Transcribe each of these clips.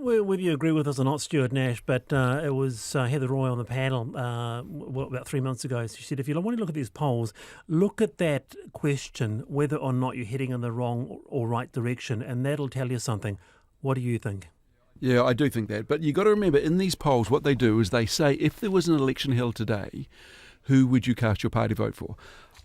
whether you agree with us or not, Stuart Nash, but it was Heather Roy on the panel about 3 months ago. She said, if you want to look at these polls, look at that question, whether or not you're heading in the wrong or right direction, and that'll tell you something. What do you think? Yeah, I do think that. But you've got to remember, in these polls, what they do is they say, if there was an election held today, who would you cast your party vote for?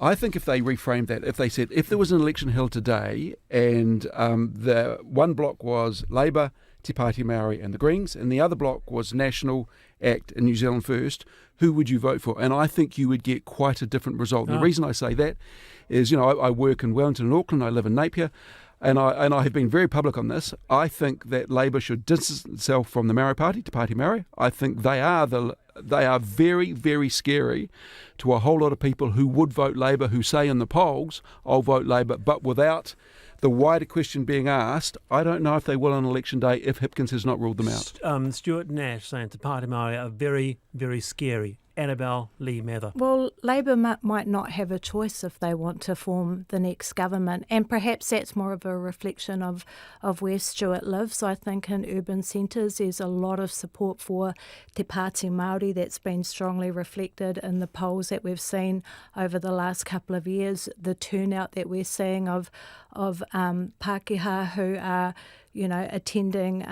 I think if they reframed that, if they said, if there was an election held today and the one block was Labour, Te Pāti Māori and the Greens, and the other block was National, ACT and New Zealand First, who would you vote for? And I think you would get quite a different result. And the reason I say that is, I work in Wellington and Auckland, I live in Napier, and I have been very public on this. I think that Labour should distance itself from the Māori Party, Te Pāti Māori. I think they are very, very scary to a whole lot of people who would vote Labour, who say in the polls, I'll vote Labour, but without the wider question being asked, I don't know if they will on election day if Hipkins has not ruled them out. Stuart Nash saying Te Pāti Māori are very, very scary. Annabelle Lee Mather. Well, Labour might not have a choice if they want to form the next government, and perhaps that's more of a reflection of where Stuart lives. I think in urban centres there's a lot of support for Te Pāti Māori that's been strongly reflected in the polls that we've seen over the last couple of years, the turnout that we're seeing of Pākehā who are attending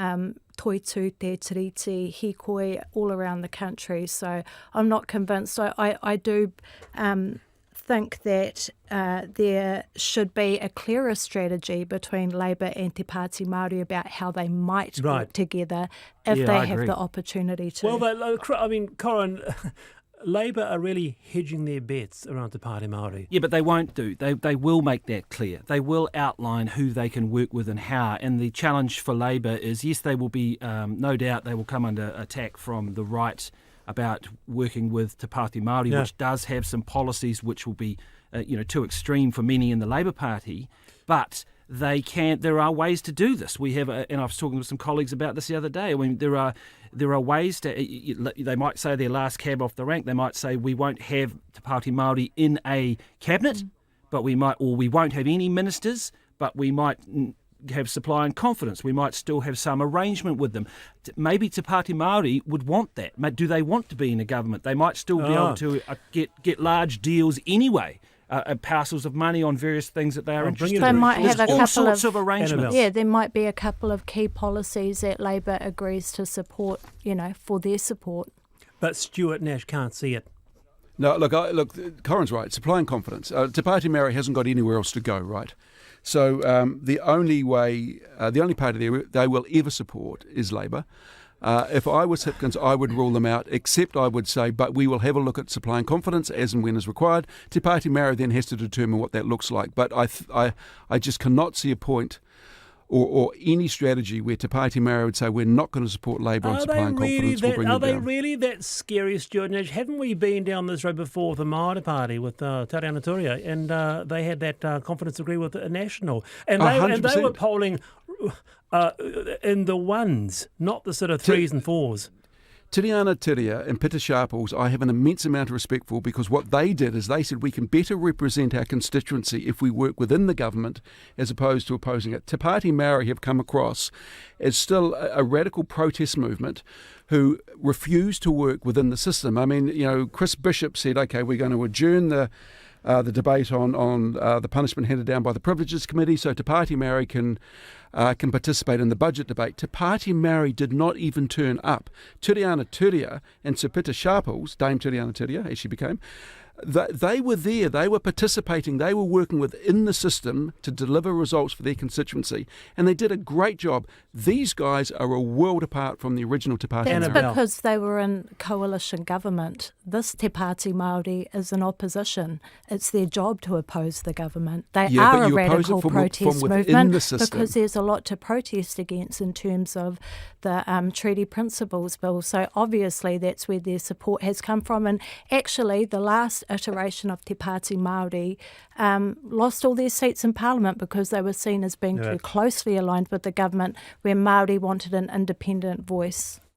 Toitū, Te Tiriti, Hikoi, all around the country. So I'm not convinced. I do think that there should be a clearer strategy between Labour and Te Pāti Māori about how they might work together if they have the opportunity to. Well, Corin, Labour are really hedging their bets around Te Pāti Māori. Yeah, but they won't do. They will make that clear. They will outline who they can work with and how. And the challenge for Labour is, yes, they will be, no doubt, they will come under attack from the right about working with Te Pāti Māori, which does have some policies which will be, too extreme for many in the Labour Party. But there are ways to do this. We have, and I was talking with some colleagues about this the other day. I mean, there are ways to. They might say their last cab off the rank. They might say we won't have Te Pāti Māori in a cabinet, but we won't have any ministers, but we might have supply and confidence. We might still have some arrangement with them. Maybe Te Pāti Māori would want that. Do they want to be in a government? They might still be able to get large deals anyway. Parcels of money on various things that they are interested in. They might have a couple sorts of arrangements. Yeah, there might be a couple of key policies that Labour agrees to support, for their support. But Stuart Nash can't see it. No, look, Corin's right. Supply and confidence. Te Pāti Māori hasn't got anywhere else to go, right? So the only party they will ever support is Labour. If I was Hipkins, I would rule them out, except I would say, but we will have a look at supply and confidence as and when is required. Te Pāti Māori then has to determine what that looks like. But I just cannot see a point or any strategy where Te Pāti Māori would say we're not going to support Labour on supply and confidence. Are they really that scary, Stuart Nash? Haven't we been down this road before with the Māori Party, with Te Anaturia, and they had that confidence agree with the National. And they were polling in the ones, not the sort of threes and fours. Te Anaturia and Peter Sharples, I have an immense amount of respect for, because what they did is they said we can better represent our constituency if we work within the government as opposed to opposing it. Te Pāti Māori have come across as still a radical protest movement who refuse to work within the system. I mean, Chris Bishop said, OK, we're going to adjourn the debate on the punishment handed down by the Privileges Committee so Te Pāti Māori can participate in the budget debate. Te Pāti Māori did not even turn up. Te Anaturia and Sir Peter Sharples, Dame Te Anaturia as she became, they were there, they were participating, they were working within the system to deliver results for their constituency, and they did a great job. These guys are a world apart from the original Te Pāti Māori. That's because they were in coalition government. This Te Pāti Māori is in opposition. It's their job to oppose the government. They are a radical protest movement because there's a lot to protest against in terms of the Treaty Principles Bill. So obviously that's where their support has come from. And actually the last iteration of Te Pāti Māori lost all their seats in Parliament because they were seen as being too closely aligned with the government, where Māori wanted an independent voice.